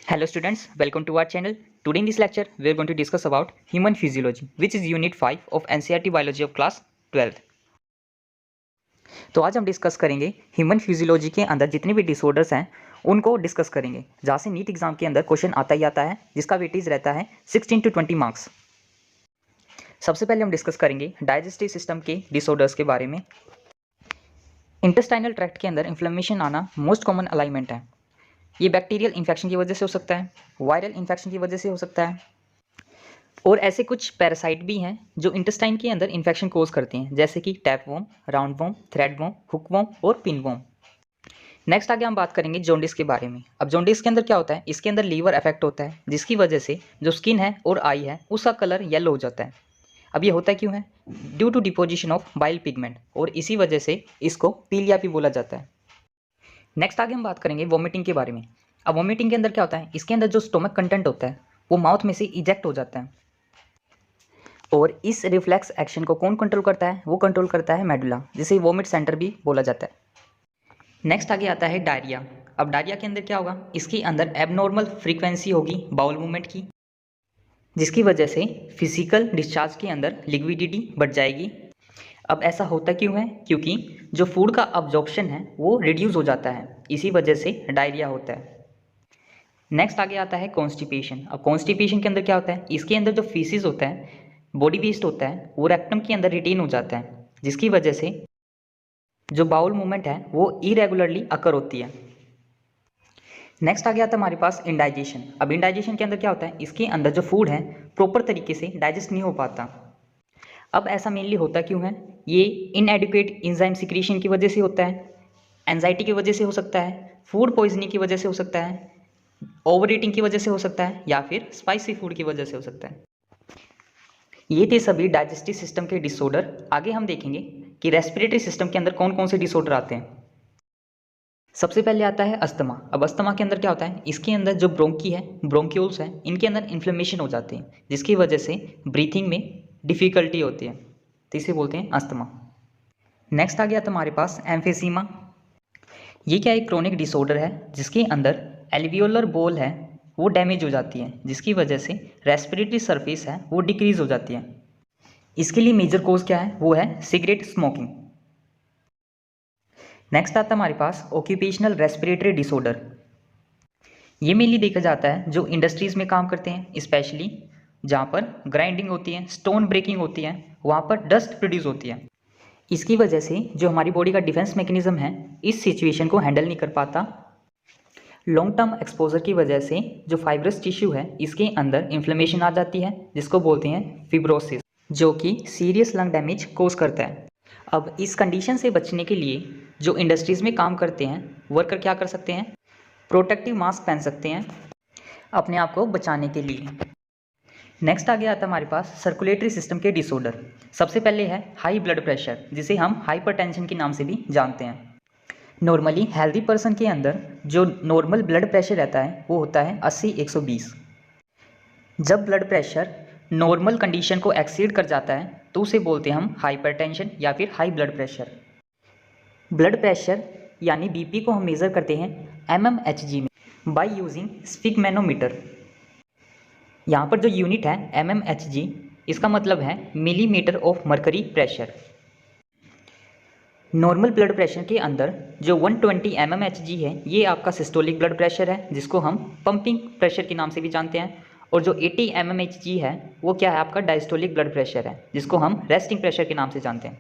Hello students, welcome to our channel. Today in this lecture, we are going to discuss about human physiology, which is unit 5 of NCERT biology of class 12th. तो आज हम discuss करेंगे human physiology के अंदर जितने भी disorders हैं उनको डिस्कस करेंगे, जहाँ से नीट एग्जाम के अंदर क्वेश्चन आता ही आता है, जिसका वेटेज रहता है 16 to 20 मार्क्स। सबसे पहले हम डिस्कस करेंगे डाइजेस्टिव सिस्टम के डिसऑर्डर्स के बारे में। इंटेस्टाइनल ट्रैक्ट के अंदर इन्फ्लेमेशन आना मोस्ट कॉमन अलाइनमेंट है। ये बैक्टीरियल इन्फेक्शन की वजह से हो सकता है, वायरल इन्फेक्शन की वजह से हो सकता है, और ऐसे कुछ पैरासाइट भी हैं जो इंटेस्टाइन के अंदर इन्फेक्शन कोज करते हैं, जैसे कि टैपवॉर्म, राउंडवॉर्म, थ्रेडवॉर्म, हुकवॉर्म और पिनवॉर्म। नेक्स्ट आगे हम बात करेंगे जॉन्डिस के बारे में। अब जॉन्डिस के अंदर क्या होता है, इसके अंदर लीवर अफेक्ट होता है, जिसकी वजह से जो स्किन है और आई है उसका कलर येलो हो जाता है। अब ये होता क्यों है? Due to deposition of bile pigment, और इसी वजह से इसको पीलिया भी बोला जाता है। नेक्स्ट आगे हम बात करेंगे वॉमिटिंग के बारे में। अब वॉमिटिंग के अंदर क्या होता है, इसके अंदर जो स्टोमक कंटेंट होता है वो माउथ में से इजेक्ट हो जाता है, और इस रिफ्लेक्स एक्शन को कौन कंट्रोल करता है? वो कंट्रोल करता है मेडुला, जिसे वोमिट सेंटर भी बोला जाता है। नेक्स्ट आगे आता है डायरिया। अब डायरिया के अंदर क्या होगा, इसके अंदर एबनॉर्मल फ्रीक्वेंसी होगी बाउल मूवमेंट की, जिसकी वजह से फिजिकल डिस्चार्ज के अंदर लिक्विडिटी बढ़ जाएगी। अब ऐसा होता क्यों है? क्योंकि जो फूड का अब्जॉर्प्शन है वो रिड्यूस हो जाता है, इसी वजह से डायरिया होता है। नेक्स्ट आगे आता है कॉन्स्टिपेशन। अब कॉन्स्टिपेशन के अंदर क्या होता है, इसके अंदर जो फीसिस होता है, बॉडी वेस्ट होता है, वो रेक्टम के अंदर रिटेन हो जाता है, जिसकी वजह से जो बाउल मूवमेंट है वो इरेगुलरली अकर होती है। नेक्स्ट आ गया था हमारे पास इंडाइजेशन। अब इंडाइजेशन के अंदर क्या होता है, इसके अंदर जो फूड है प्रॉपर तरीके से डाइजेस्ट नहीं हो पाता। अब ऐसा मेनली होता क्यों है? ये इनएडिक्वेट एंजाइम सिक्रीशन की वजह से होता है, एंजाइटी की वजह से हो सकता है, फूड पॉइजनिंग की वजह से हो सकता है, ओवर ईटिंग की वजह से हो सकता है, या फिर स्पाइसी फूड की वजह से हो सकता है। ये थे सभी डाइजेस्टिव सिस्टम के डिसऑर्डर। आगे हम देखेंगे कि रेस्पिरेटरी सिस्टम के अंदर कौन कौन से डिसऑर्डर आते हैं। सबसे पहले आता है अस्थमा। अब अस्थमा के अंदर क्या होता है, इसके अंदर जो ब्रोंकी है, ब्रोंक्यूल्स हैं, इनके अंदर इन्फ्लेमेशन हो जाती है, जिसकी वजह से ब्रीथिंग में डिफ़िकल्टी होती है, तो इसे बोलते हैं अस्थमा। नेक्स्ट आ गया तुम्हारे पास एम्फेसीमा। ये क्या एक क्रोनिक डिसऑर्डर है जिसके अंदर एल्वियोलर बोल है वो डैमेज हो जाती है, जिसकी वजह से रेस्पिरेटरी सरफेस है वो डिक्रीज हो जाती है। इसके लिए मेजर कोज क्या है, वो है सिगरेट स्मोकिंग। नेक्स्ट आता है हमारे पास ऑक्यूपेशनल रेस्पिरेटरी डिसऑर्डर। ये मेनली देखा जाता है जो इंडस्ट्रीज़ में काम करते हैं, स्पेशली जहाँ पर ग्राइंडिंग होती है, स्टोन ब्रेकिंग होती है, वहाँ पर डस्ट प्रोड्यूस होती है। इसकी वजह से जो हमारी बॉडी का डिफेंस मैकेनिज्म है इस सिचुएशन को हैंडल नहीं कर पाता। लॉन्ग टर्म एक्सपोजर की वजह से जो फाइब्रस टिश्यू है इसके अंदर इन्फ्लेमेशन आ जाती है, जिसको बोलते हैं फिब्रोसिस, जो कि सीरियस लंग डैमेज कोज करता है। अब इस कंडीशन से बचने के लिए जो इंडस्ट्रीज़ में काम करते हैं वर्कर क्या कर सकते हैं, प्रोटेक्टिव मास्क पहन सकते हैं अपने आप को बचाने के लिए। नेक्स्ट आ गया आता है हमारे पास सर्कुलेटरी सिस्टम के डिसऑर्डर। सबसे पहले है हाई ब्लड प्रेशर, जिसे हम हाइपरटेंशन के नाम से भी जानते हैं। नॉर्मली हेल्दी पर्सन के अंदर जो नॉर्मल ब्लड प्रेशर रहता है वो होता है 80/120। जब ब्लड प्रेशर नॉर्मल कंडीशन को एक्सीड कर जाता है तो उसे बोलते हैं हम हाइपरटेंशन या फिर high blood pressure. Blood pressure यानी बीपी को हम मेज़र करते हैं mmHg में बाय यूजिंग स्फिग्मेनोमीटर। यहाँ पर जो यूनिट है mmHg, इसका मतलब है millimetre of mercury pressure. Normal blood pressure के अंदर जो 120 mmHg है ये आपका सिस्टोलिक ब्लड प्रेशर है, जिसको हम पंपिंग प्रेशर के नाम से भी जानते हैं, और जो 80 mmHg है वो क्या है, आपका डायस्टोलिक ब्लड प्रेशर है, जिसको हम रेस्टिंग प्रेशर के नाम से जानते हैं।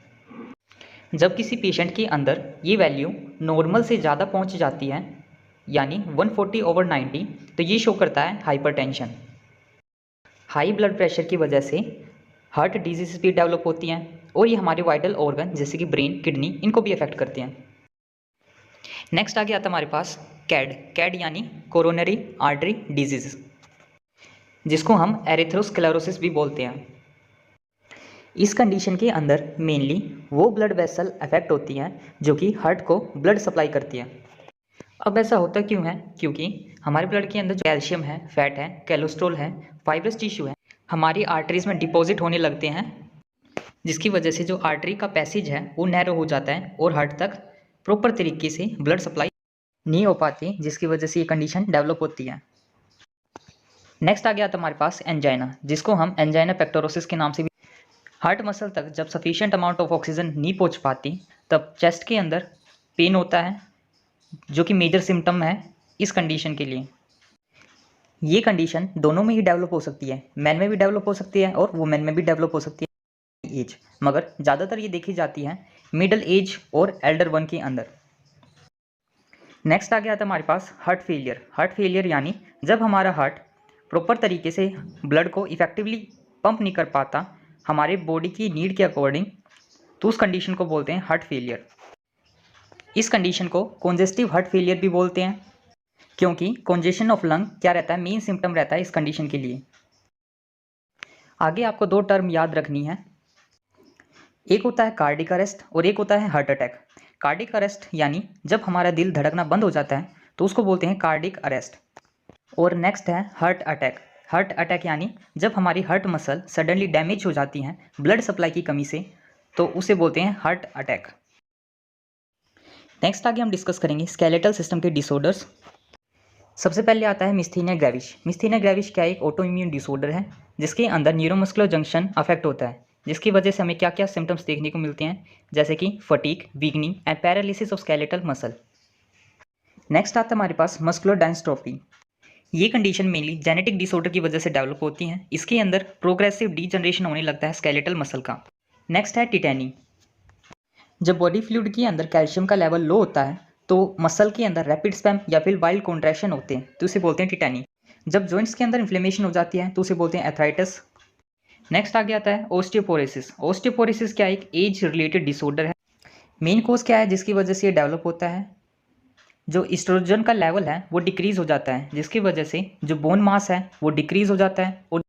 जब किसी पेशेंट के अंदर ये वैल्यू नॉर्मल से ज़्यादा पहुंच जाती है, यानी 140/90, तो ये शो करता है हाइपरटेंशन। हाई ब्लड प्रेशर की वजह से हार्ट डिजीज़ भी डेवलप होती हैं, और ये हमारे वाइटल ऑर्गन जैसे कि ब्रेन, किडनी, इनको भी अफेक्ट करते हैं। नेक्स्ट आ गया आता हमारे पास कैड यानी कोरोनरी आर्टरी डिजीज़, जिसको हम एरिथ्रोस्क्लेरोसिस भी बोलते हैं। इस कंडीशन के अंदर मेनली वो ब्लड वेसल अफेक्ट होती हैं जो कि हार्ट को ब्लड सप्लाई करती है। अब ऐसा होता क्यों है? क्योंकि हमारे ब्लड के अंदर जो कैल्शियम है, फैट है, कोलेस्ट्रॉल है, फाइब्रस टिश्यू है, हमारी आर्टरीज में डिपॉजिट होने लगते हैं, जिसकी वजह से जो आर्टरी का पैसेज है वो नैरो हो जाता है और हार्ट तक प्रॉपर तरीके से ब्लड सप्लाई नहीं हो पाती, जिसकी वजह से ये कंडीशन डेवलप होती है। नेक्स्ट आ गया था हमारे पास एंजाइना, जिसको हम एंजाइना पेक्टोरोसिस के नाम से भी। हार्ट मसल तक जब सफिशिएंट अमाउंट ऑफ ऑक्सीजन नहीं पहुंच पाती तब चेस्ट के अंदर पेन होता है, जो कि मेजर सिम्टम है इस कंडीशन के लिए। ये कंडीशन दोनों में ही डेवलप हो सकती है, मैन में भी डेवलप हो सकती है और वुमेन में भी डेवलप हो सकती है एज, मगर ज़्यादातर ये देखी जाती है मिडिल एज और एल्डर वन के अंदर। नेक्स्ट आ गया था हमारे पास हार्ट फेलियर। हार्ट फेलियर यानी जब हमारा हार्ट प्रॉपर तरीके से ब्लड को इफेक्टिवली पंप नहीं कर पाता हमारे बॉडी की नीड के अकॉर्डिंग, तो उस कंडीशन को बोलते हैं हार्ट फेलियर। इस कंडीशन को कॉन्जेस्टिव हार्ट फेलियर भी बोलते हैं, क्योंकि कॉन्जेशन ऑफ लंग क्या रहता है, मेन सिम्टम रहता है इस कंडीशन के लिए। आगे आपको दो टर्म याद रखनी है, एक होता है कार्डिक अरेस्ट और एक होता है हार्ट अटैक। कार्डिक अरेस्ट यानी जब हमारा दिल धड़कना बंद हो जाता है तो उसको बोलते हैं कार्डिक अरेस्ट। और नेक्स्ट है हार्ट अटैक। हार्ट अटैक यानी जब हमारी हार्ट मसल सडनली डैमेज हो जाती हैं ब्लड सप्लाई की कमी से, तो उसे बोलते हैं हार्ट अटैक। नेक्स्ट आगे हम डिस्कस करेंगे स्केलेटल सिस्टम के डिसऑर्डर्स। सबसे पहले आता है मिस्थीनिया ग्रेविस। मिस्थीनिया ग्रेविस क्या एक ऑटो इम्यून डिसऑर्डर है जिसके अंदर न्यूरोमस्कुलर जंक्शन अफेक्ट होता है, जिसकी वजह से हमें क्या क्या सिम्टम्स देखने को मिलते हैं, जैसे कि fatigue, weakening and paralysis of skeletal muscle. Next आता है हमारे पास मस्कुलर डायस्ट्रोफी। ये कंडीशन मेनली जेनेटिक डिसऑर्डर की वजह से डेवलप होती हैं। इसके अंदर प्रोग्रेसिव डीजनरेशन होने लगता है स्केलेटल मसल का। नेक्स्ट है टिटेनी। जब बॉडी फ्लूइड के अंदर कैल्शियम का लेवल लो होता है तो मसल के अंदर रैपिड स्पैम या फिर वाइल्ड कॉन्ट्रैक्शन होते हैं, तो उसे बोलते हैं टिटेनी। जब जॉइंट्स के अंदर इन्फ्लेमेशन हो जाती है तो उसे बोलते हैं एथराइटिस। नेक्स्ट आगे आता है ओस्टियोपोरोसिस। ओस्टियोपोरोसिस क्या एक एज रिलेटेड डिसऑर्डर है। मेन कोज क्या है जिसकी वजह से ये डेवलप होता है, जो एस्ट्रोजन का लेवल है वो डिक्रीज हो जाता है, जिसकी वजह से जो बोन मास है वो डिक्रीज हो जाता है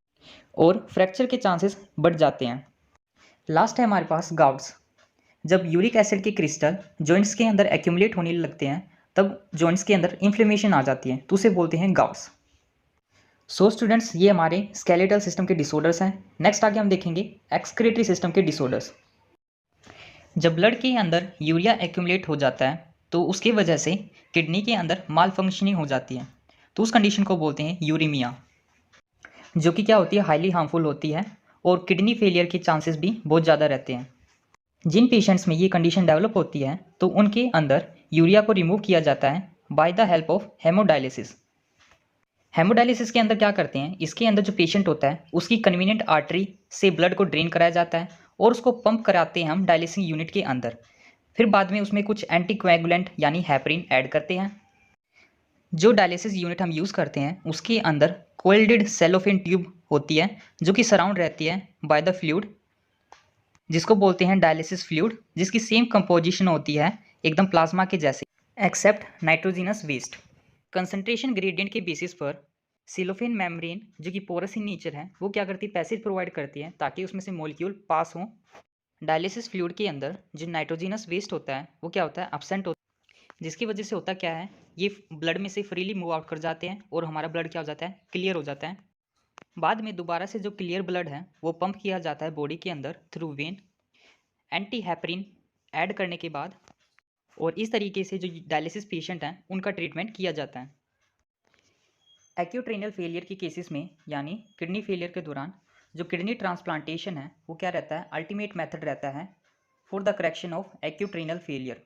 और फ्रैक्चर के चांसेस बढ़ जाते हैं। लास्ट है हमारे पास गाउट्स। जब यूरिक एसिड के क्रिस्टल जॉइंट्स के अंदर एक्यूमुलेट होने लगते हैं तब जॉइंट्स के अंदर इन्फ्लेमेशन आ जाती है, तो उसे बोलते हैं गाउट्स। सो स्टूडेंट्स, ये हमारे स्केलेटल सिस्टम के डिसऑर्डर्स हैं। नेक्स्ट आगे हम देखेंगे एक्सक्रीटरी सिस्टम के डिसऑर्डर्स। जब ब्लड के अंदर यूरिया एक्यूमुलेट हो जाता है तो उसकी वजह से किडनी के अंदर माल फंक्शनिंग हो जाती है, तो उस कंडीशन को बोलते हैं यूरीमिया, जो कि क्या होती है, हाईली हार्मफुल होती है और किडनी फेलियर के चांसेस भी बहुत ज़्यादा रहते हैं। जिन पेशेंट्स में ये कंडीशन डेवलप होती है तो उनके अंदर यूरिया को रिमूव किया जाता है by the help of hemodialysis. Hemodialysis के अंदर क्या करते हैं, इसके अंदर जो पेशेंट होता है उसकी कन्वीनियंट आर्टरी से ब्लड को ड्रेन कराया जाता है और उसको पंप कराते हैं हम डायलिसिंग यूनिट के अंदर। फिर बाद में उसमें कुछ एंटीकोएगुलेंट यानी हेपरिन ऐड करते हैं। जो डायलिसिस यूनिट हम यूज़ करते हैं उसके अंदर कोल्डेड सेलोफेन ट्यूब होती है जो कि सराउंड रहती है बाय द फ्लूइड, जिसको बोलते हैं डायलिसिस फ्लूइड, जिसकी सेम कंपोजिशन होती है एकदम प्लाज्मा के जैसे, except nitrogenous waste. Concentration gradient के बेसिस पर सिलोफेन मेम्ब्रेन जो कि पोरस इन नेचर है वो क्या करती है, पैसेज प्रोवाइड करती है ताकि उसमें से मॉलिक्यूल पास हो। डायलिसिस फ्लूइड के अंदर जो नाइट्रोजिनस वेस्ट होता है वो क्या होता है, एब्सेंट होता है, जिसकी वजह से होता क्या है, ये ब्लड में से फ्रीली मूव आउट कर जाते हैं और हमारा ब्लड क्या हो जाता है, क्लियर हो जाता है। बाद में दोबारा से जो क्लियर ब्लड है वो पंप किया जाता है बॉडी के अंदर through when, anti heparin add करने के बाद, और इस तरीके से जो डायलिसिस पेशेंट हैं उनका ट्रीटमेंट किया जाता है। एक्यूट रीनल फेलियर के केसेस में यानी किडनी फेलियर के दौरान जो किडनी ट्रांसप्लांटेशन है वो क्या रहता है, अल्टीमेट मेथड रहता है for the correction of acute renal failure.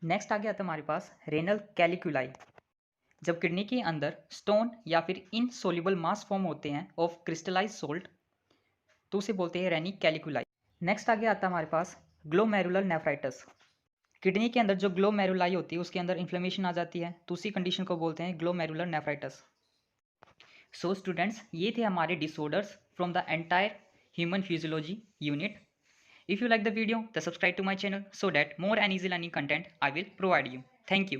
Next आ गया था हमारे पास रेनल कैलिकुलाई। जब किडनी के अंदर स्टोन या फिर इनसोल्यूबल मास फॉर्म होते हैं ऑफ क्रिस्टलाइज सोल्ट, तो उसे बोलते हैं रेनी कैलिकुलाई। नेक्स्ट आगे आता है हमारे पास ग्लोमेरुलर नेफ्राइटिस। किडनी के अंदर जो ग्लोमेरुलाई होती है उसके अंदर इन्फ्लेमेशन आ जाती है, तो उसी कंडीशन को बोलते हैं ग्लोमेरुलर नेफ्राइटिस। सो स्टूडेंट्स, ये थे हमारे disorders from the entire human physiology unit. If you like the video, then subscribe to my channel so that more and easy learning content I will provide you. Thank you.